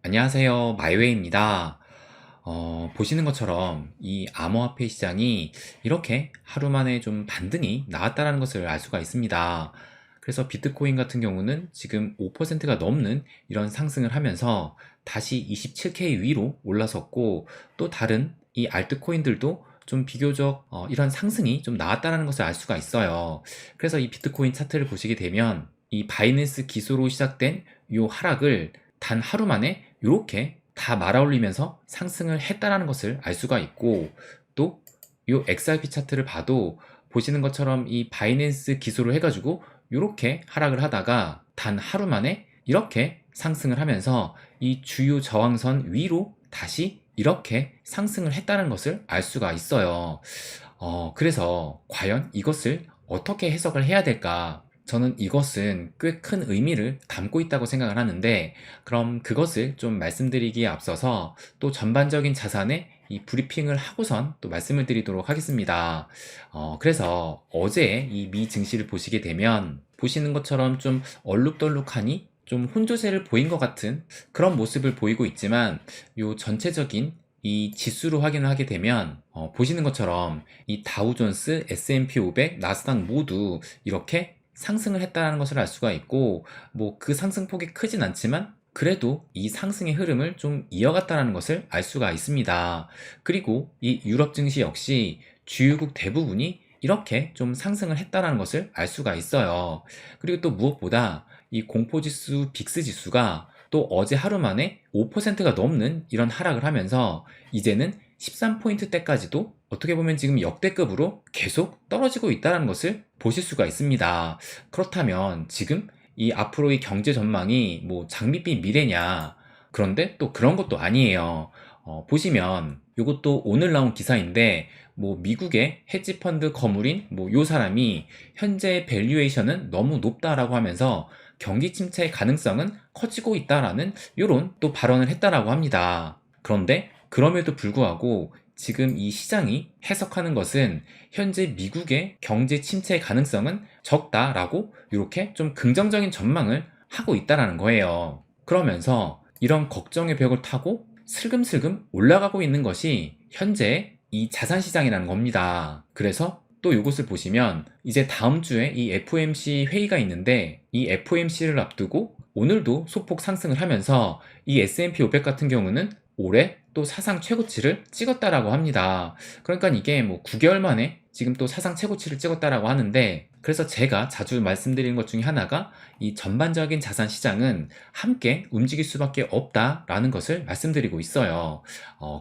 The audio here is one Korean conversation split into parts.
안녕하세요. 마이웨이입니다. 보시는 것처럼 이 암호화폐 시장이 이렇게 하루 만에 좀 반등이 나왔다는 것을 알 수가 있습니다. 그래서 비트코인 같은 경우는 지금 5%가 넘는 이런 상승을 하면서 다시 27K 위로 올라섰고, 또 다른 이 알트코인들도 좀 비교적 이런 상승이 좀 나왔다는 것을 알 수가 있어요. 그래서 이 비트코인 차트를 보시게 되면 이 바이낸스 기소로 시작된 이 하락을 단 하루 만에 이렇게 다 말아올리면서 상승을 했다라는 것을 알 수가 있고, 또 이 XRP 차트를 봐도 보시는 것처럼 이 바이낸스 기소를 해가지고 이렇게 하락을 하다가 단 하루 만에 이렇게 상승을 하면서 이 주요 저항선 위로 다시 이렇게 상승을 했다는 것을 알 수가 있어요. 그래서 과연 이것을 어떻게 해석을 해야 될까? 저는 이것은 꽤 큰 의미를 담고 있다고 생각을 하는데, 그럼 그것을 좀 말씀드리기에 앞서서 또 전반적인 자산의 이 브리핑을 하고선 또 말씀을 드리도록 하겠습니다. 그래서 어제 이 미 증시를 보시게 되면 보시는 것처럼 좀 얼룩덜룩하니 좀 혼조세를 보인 것 같은 그런 모습을 보이고 있지만, 요 전체적인 이 지수로 확인을 하게 되면 보시는 것처럼 이 다우존스, S&P 500, 나스닥 모두 이렇게 상승을 했다는 것을 알 수가 있고, 뭐 그 상승폭이 크진 않지만 그래도 이 상승의 흐름을 좀 이어갔다는 것을 알 수가 있습니다. 그리고 이 유럽 증시 역시 주요국 대부분이 이렇게 좀 상승을 했다는 것을 알 수가 있어요. 그리고 또 무엇보다 이 공포지수 빅스 지수가 또 어제 하루 만에 5%가 넘는 이런 하락을 하면서 이제는 13포인트대까지도 어떻게 보면 지금 역대급으로 계속 떨어지고 있다는 것을 보실 수가 있습니다. 그렇다면 지금 이 앞으로의 경제 전망이 뭐 장밋빛 미래냐? 그런데 또 그런 것도 아니에요. 보시면 이것도 오늘 나온 기사인데, 뭐 미국의 헤지펀드 거물인 뭐 요 사람이 현재 밸류에이션은 너무 높다라고 하면서 경기 침체의 가능성은 커지고 있다라는 이런 또 발언을 했다라고 합니다. 그런데 그럼에도 불구하고 지금 이 시장이 해석하는 것은 현재 미국의 경제 침체의 가능성은 적다라고 이렇게 좀 긍정적인 전망을 하고 있다라는 거예요. 그러면서 이런 걱정의 벽을 타고 슬금슬금 올라가고 있는 것이 현재 이 자산시장이라는 겁니다. 그래서 또 이것을 보시면 이제 다음 주에 이 FOMC 회의가 있는데, 이 FOMC를 앞두고 오늘도 소폭 상승을 하면서 이 S&P 500 같은 경우는 올해 또 사상 최고치를 찍었다라고 합니다. 그러니까 이게 뭐 9개월 만에 지금 또 사상 최고치를 찍었다라고 하는데, 그래서 제가 자주 말씀드리는 것 중에 하나가 이 전반적인 자산 시장은 함께 움직일 수밖에 없다라는 것을 말씀드리고 있어요.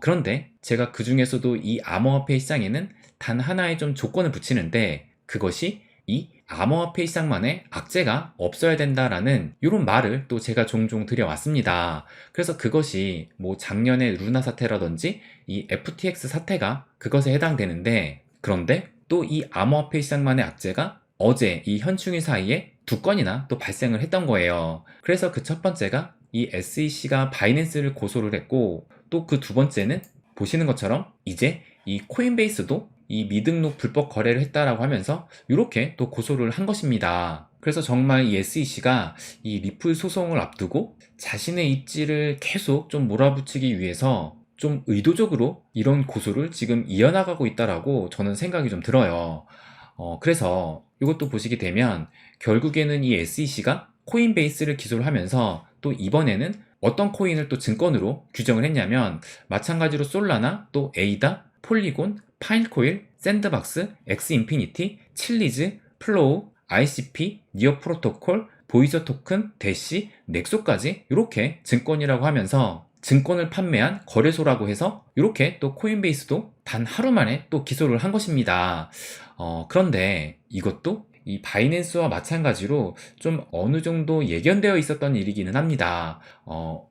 그런데 제가 그 중에서도 이 암호화폐 시장에는 단 하나의 좀 조건을 붙이는데, 그것이 이 암호화폐 시장만의 악재가 없어야 된다라는 이런 말을 또 제가 종종 드려왔습니다. 그래서 그것이 뭐 작년의 루나 사태라든지 이 FTX 사태가 그것에 해당되는데, 그런데 또 이 암호화폐 시장만의 악재가 어제 이 현충일 사이에 두 건이나 또 발생을 했던 거예요. 그래서 그 첫 번째가 이 SEC가 바이낸스를 고소를 했고, 또 그 두 번째는 보시는 것처럼 이제 이 코인베이스도 이 미등록 불법 거래를 했다라고 하면서 이렇게 또 고소를 한 것입니다. 그래서 정말 이 SEC가 이 리플 소송을 앞두고 자신의 입지를 계속 좀 몰아붙이기 위해서 좀 의도적으로 이런 고소를 지금 이어나가고 있다라고 저는 생각이 좀 들어요. 그래서 이것도 보시게 되면 결국에는 이 SEC가 코인베이스를 기소를 하면서 또 이번에는 어떤 코인을 또 증권으로 규정을 했냐면, 마찬가지로 솔라나 또 에이다, 폴리곤, 파일코일, 샌드박스, 엑스인피니티, 칠리즈, 플로우, ICP, 니어 프로토콜, 보이저 토큰, 대시, 넥소까지 이렇게 증권이라고 하면서 증권을 판매한 거래소라고 해서 이렇게 또 코인베이스도 단 하루 만에 또 기소를 한 것입니다. 그런데 이것도 이 바이낸스와 마찬가지로 좀 어느 정도 예견되어 있었던 일이기는 합니다.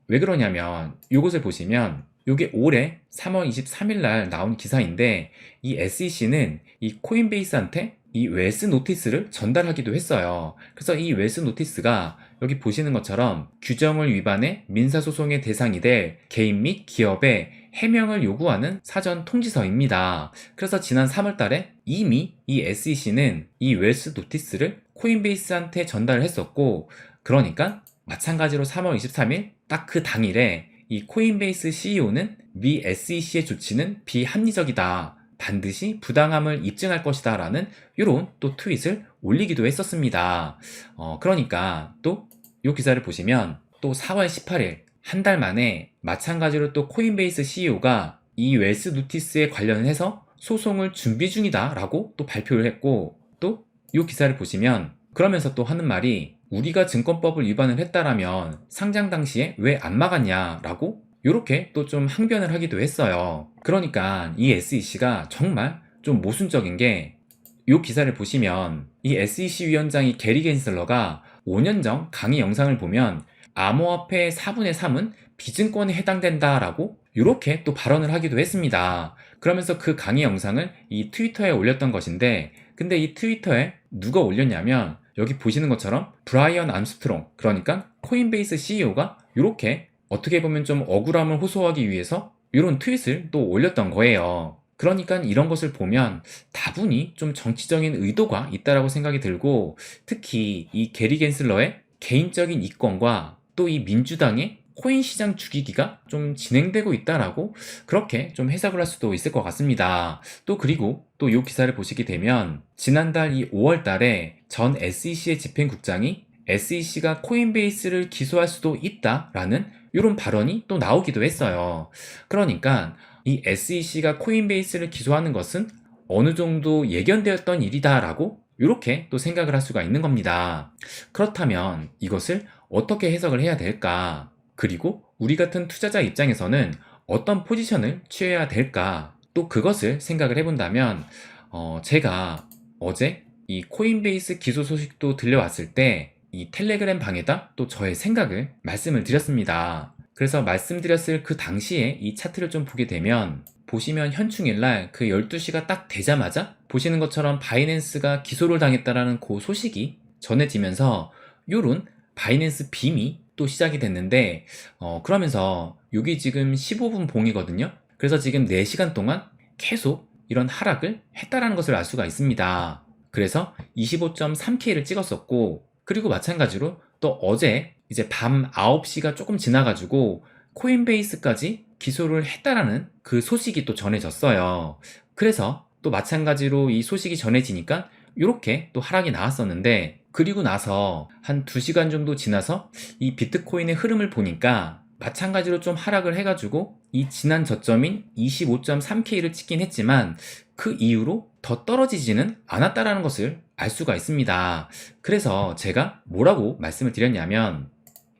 왜 그러냐면 이것을 보시면 이게 올해 3월 23일 날 나온 기사인데, 이 SEC는 이 코인베이스한테 이 웰스 노티스를 전달하기도 했어요. 그래서 이 웰스 노티스가 여기 보시는 것처럼 규정을 위반해 민사소송의 대상이 될 개인 및 기업의 해명을 요구하는 사전 통지서입니다. 그래서 지난 3월 달에 이미 이 SEC는 이 웰스 노티스를 코인베이스한테 전달을 했었고, 그러니까 마찬가지로 3월 23일 딱 그 당일에 이 코인베이스 CEO는 미 SEC의 조치는 비합리적이다. 반드시 부당함을 입증할 것이다. 라는 이런 또 트윗을 올리기도 했었습니다. 그러니까 또 이 기사를 보시면 또 4월 18일 한 달 만에 마찬가지로 또 코인베이스 CEO가 이 웰스 노티스에 관련해서 소송을 준비 중이다 라고 또 발표를 했고, 또 이 기사를 보시면 그러면서 또 하는 말이 우리가 증권법을 위반을 했다라면 상장 당시에 왜 안 막았냐 라고 이렇게 또 좀 항변을 하기도 했어요. 그러니까 이 SEC가 정말 좀 모순적인 게, 이 기사를 보시면 이 SEC 위원장이 게리 겐슬러가 5년 전 강의 영상을 보면 암호화폐의 4분의 3은 비증권에 해당된다라고 이렇게 또 발언을 하기도 했습니다. 그러면서 그 강의 영상을 이 트위터에 올렸던 것인데, 근데 이 트위터에 누가 올렸냐면 여기 보시는 것처럼 브라이언 암스트롱, 그러니까 코인베이스 CEO가 이렇게 어떻게 보면 좀 억울함을 호소하기 위해서 이런 트윗을 또 올렸던 거예요. 그러니까 이런 것을 보면 다분히 좀 정치적인 의도가 있다라고 생각이 들고, 특히 이 게리 겐슬러의 개인적인 이권과 또 이 민주당의 코인 시장 죽이기가 좀 진행되고 있다라고 그렇게 좀 해석을 할 수도 있을 것 같습니다. 또 그리고 또 이 기사를 보시게 되면 지난달 이 5월 달에 전 SEC의 집행국장이 SEC가 코인베이스를 기소할 수도 있다라는 이런 발언이 또 나오기도 했어요. 그러니까 이 SEC가 코인베이스를 기소하는 것은 어느 정도 예견되었던 일이다라고 이렇게 또 생각을 할 수가 있는 겁니다. 그렇다면 이것을 어떻게 해석을 해야 될까? 그리고 우리 같은 투자자 입장에서는 어떤 포지션을 취해야 될까? 또 그것을 생각을 해본다면, 제가 어제 이 코인베이스 기소 소식도 들려왔을 때 이 텔레그램 방에다 또 저의 생각을 말씀을 드렸습니다. 그래서 말씀드렸을 그 당시에 이 차트를 좀 보게 되면 보시면 현충일날 그 12시가 딱 되자마자 보시는 것처럼 바이낸스가 기소를 당했다라는 그 소식이 전해지면서 요런 바이낸스 빔이 또 시작이 됐는데, 그러면서 여기 지금 15분 봉이거든요. 그래서 지금 4시간 동안 계속 이런 하락을 했다라는 것을 알 수가 있습니다. 그래서 25.3K를 찍었었고, 그리고 마찬가지로 또 어제 이제 밤 9시가 조금 지나가지고 코인베이스까지 기소를 했다라는 그 소식이 또 전해졌어요. 그래서 또 마찬가지로 이 소식이 전해지니까 이렇게 또 하락이 나왔었는데, 그리고 나서 한 2시간 정도 지나서 이 비트코인의 흐름을 보니까 마찬가지로 좀 하락을 해가지고 이 지난 저점인 25.3K를 찍긴 했지만 그 이후로 더 떨어지지는 않았다라는 것을 알 수가 있습니다. 그래서 제가 뭐라고 말씀을 드렸냐면,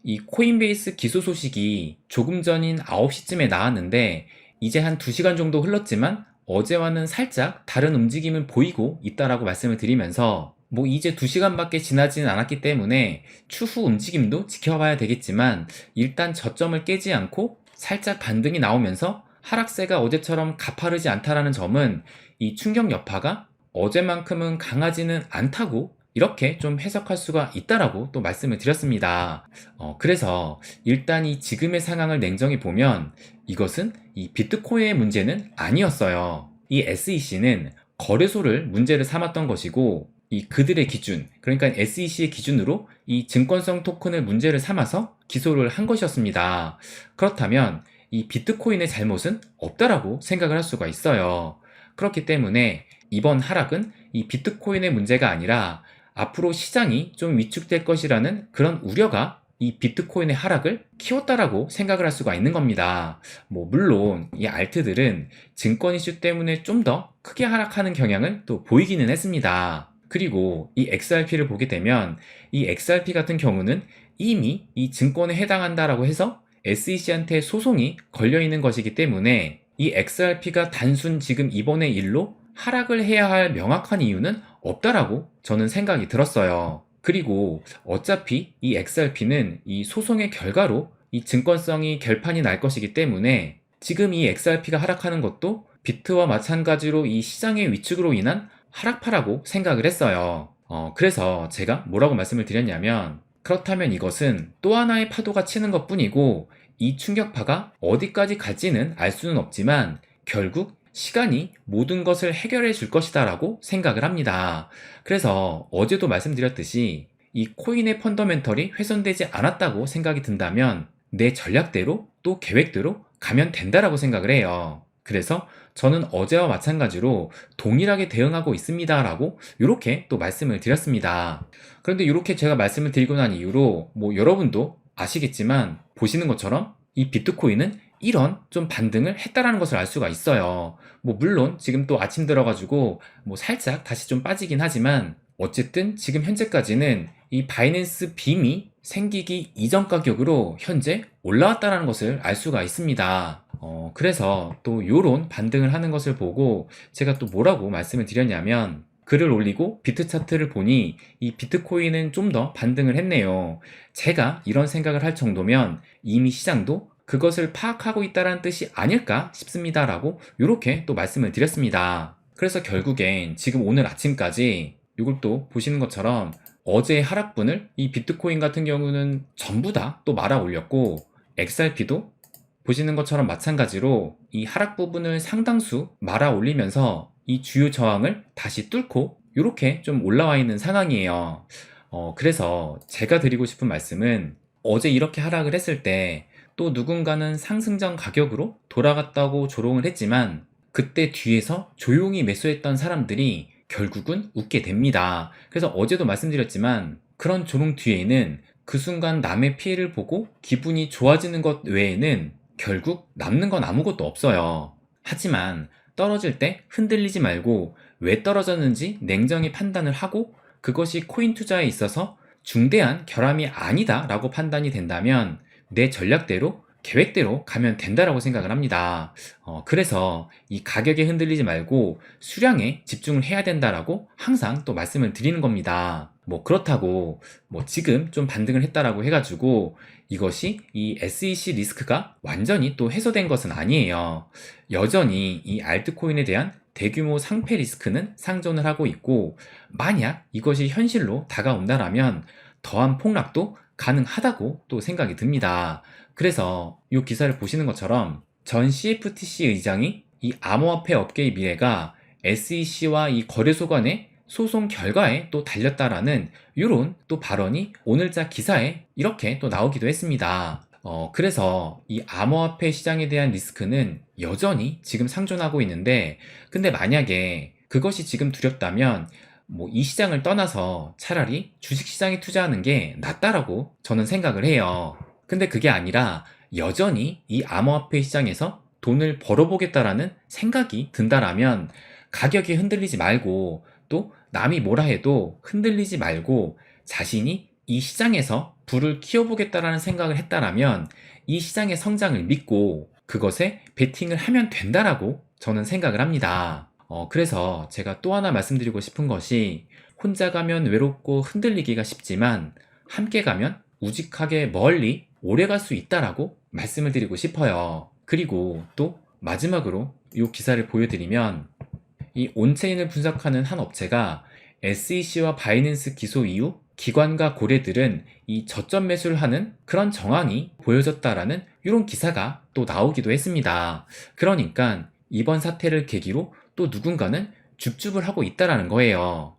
이 코인베이스 기소 소식이 조금 전인 9시쯤에 나왔는데 이제 한 2시간 정도 흘렀지만 어제와는 살짝 다른 움직임을 보이고 있다라고 말씀을 드리면서, 뭐 이제 2시간밖에 지나지는 않았기 때문에 추후 움직임도 지켜봐야 되겠지만 일단 저점을 깨지 않고 살짝 반등이 나오면서 하락세가 어제처럼 가파르지 않다라는 점은 이 충격 여파가 어제만큼은 강하지는 않다고 이렇게 좀 해석할 수가 있다라고 또 말씀을 드렸습니다. 그래서 일단 이 지금의 상황을 냉정히 보면 이것은 이 비트코인의 문제는 아니었어요. 이 SEC는 거래소를 문제를 삼았던 것이고, 이 그들의 기준, 그러니까 SEC의 기준으로 이 증권성 토큰을 문제를 삼아서 기소를 한 것이었습니다. 그렇다면 이 비트코인의 잘못은 없다라고 생각을 할 수가 있어요. 그렇기 때문에 이번 하락은 이 비트코인의 문제가 아니라 앞으로 시장이 좀 위축될 것이라는 그런 우려가 이 비트코인의 하락을 키웠다라고 생각을 할 수가 있는 겁니다. 뭐 물론 이 알트들은 증권 이슈 때문에 좀 더 크게 하락하는 경향을 또 보이기는 했습니다. 그리고 이 XRP를 보게 되면 이 XRP 같은 경우는 이미 이 증권에 해당한다라고 해서 SEC한테 소송이 걸려 있는 것이기 때문에 이 XRP가 단순 지금 이번의 일로 하락을 해야 할 명확한 이유는 없다라고 저는 생각이 들었어요. 그리고 어차피 이 XRP는 이 소송의 결과로 이 증권성이 결판이 날 것이기 때문에 지금 이 XRP가 하락하는 것도 비트와 마찬가지로 이 시장의 위축으로 인한 하락파라고 생각을 했어요. 그래서 제가 뭐라고 말씀을 드렸냐면, 그렇다면 이것은 또 하나의 파도가 치는 것 뿐이고 이 충격파가 어디까지 갈지는 알 수는 없지만 결국 시간이 모든 것을 해결해 줄 것이다 라고 생각을 합니다. 그래서 어제도 말씀드렸듯이 이 코인의 펀더멘털이 훼손되지 않았다고 생각이 든다면 내 전략대로 또 계획대로 가면 된다라고 생각을 해요. 그래서 저는 어제와 마찬가지로 동일하게 대응하고 있습니다라고 이렇게 또 말씀을 드렸습니다. 그런데 이렇게 제가 말씀을 드리고 난 이후로 여러분도 아시겠지만 보시는 것처럼 이 비트코인은 이런 좀 반등을 했다라는 것을 알 수가 있어요. 물론 지금 또 아침 들어가지고 살짝 다시 좀 빠지긴 하지만 어쨌든 지금 현재까지는 이 바이낸스 빔이 생기기 이전 가격으로 현재 올라왔다는 것을 알 수가 있습니다. 그래서 또 요런 반등을 하는 것을 보고 제가 또 뭐라고 말씀을 드렸냐면 글을 올리고 비트 차트를 보니 이 비트코인은 좀 더 반등을 했네요. 제가 이런 생각을 할 정도면 이미 시장도 그것을 파악하고 있다는 뜻이 아닐까 싶습니다라고 이렇게 또 말씀을 드렸습니다. 그래서 결국엔 지금 오늘 아침까지 이걸 또 보시는 것처럼 어제의 하락분을 이 비트코인 같은 경우는 전부 다 또 말아 올렸고 XRP도 보시는 것처럼 마찬가지로 이 하락 부분을 상당수 말아 올리면서 이 주요 저항을 다시 뚫고 이렇게 좀 올라와 있는 상황이에요. 그래서 제가 드리고 싶은 말씀은 어제 이렇게 하락을 했을 때 또 누군가는 상승전 가격으로 돌아갔다고 조롱을 했지만 그때 뒤에서 조용히 매수했던 사람들이 결국은 웃게 됩니다. 그래서 어제도 말씀드렸지만 그런 조롱 뒤에는 그 순간 남의 피해를 보고 기분이 좋아지는 것 외에는 결국 남는 건 아무것도 없어요. 하지만 떨어질 때 흔들리지 말고 왜 떨어졌는지 냉정히 판단을 하고 그것이 코인 투자에 있어서 중대한 결함이 아니다 라고 판단이 된다면 내 전략대로 계획대로 가면 된다라고 생각을 합니다. 그래서 이 가격에 흔들리지 말고 수량에 집중을 해야 된다라고 항상 또 말씀을 드리는 겁니다. 그렇다고 지금 좀 반등을 했다라고 해가지고 이것이 이 SEC 리스크가 완전히 또 해소된 것은 아니에요. 여전히 이 알트코인에 대한 대규모 상패 리스크는 상존을 하고 있고 만약 이것이 현실로 다가온다라면 더한 폭락도 가능하다고 또 생각이 듭니다. 그래서 이 기사를 보시는 것처럼 전 CFTC 의장이 이 암호화폐 업계의 미래가 SEC와 이 거래소 간의 소송 결과에 또 달렸다라는 이런 또 발언이 오늘자 기사에 이렇게 또 나오기도 했습니다. 그래서 이 암호화폐 시장에 대한 리스크는 여전히 지금 상존하고 있는데 근데 만약에 그것이 지금 두렵다면 이 시장을 떠나서 차라리 주식시장에 투자하는 게 낫다라고 저는 생각을 해요. 근데 그게 아니라 여전히 이 암호화폐 시장에서 돈을 벌어보겠다라는 생각이 든다라면 가격이 흔들리지 말고 또 남이 뭐라 해도 흔들리지 말고 자신이 이 시장에서 불을 키워보겠다라는 생각을 했다라면 이 시장의 성장을 믿고 그것에 베팅을 하면 된다라고 저는 생각을 합니다. 그래서 제가 또 하나 말씀드리고 싶은 것이 혼자 가면 외롭고 흔들리기가 쉽지만 함께 가면 우직하게 멀리 오래 갈 수 있다라고 말씀을 드리고 싶어요. 그리고 또 마지막으로 이 기사를 보여드리면 이 온체인을 분석하는 한 업체가 SEC와 바이낸스 기소 이후 기관과 고래들은 이 저점 매수를 하는 그런 정황이 보여졌다라는 이런 기사가 또 나오기도 했습니다. 그러니까 이번 사태를 계기로 또 누군가는 줍줍을 하고 있다라는 거예요.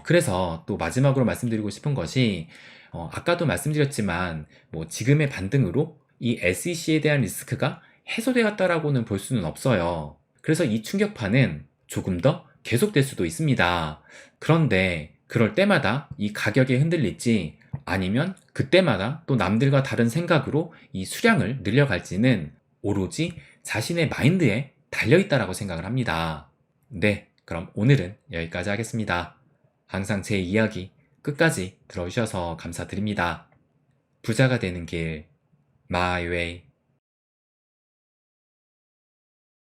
그래서 또 마지막으로 말씀드리고 싶은 것이 아까도 말씀드렸지만 지금의 반등으로 이 SEC에 대한 리스크가 해소되었다라고는 볼 수는 없어요. 그래서 이 충격파는 조금 더 계속될 수도 있습니다. 그런데 그럴 때마다 이 가격에 흔들릴지 아니면 그때마다 또 남들과 다른 생각으로 이 수량을 늘려갈지는 오로지 자신의 마인드에 달려있다라고 생각을 합니다. 네, 그럼 오늘은 여기까지 하겠습니다. 항상 제 이야기 끝까지 들어주셔서 감사드립니다. 부자가 되는 길, My Way.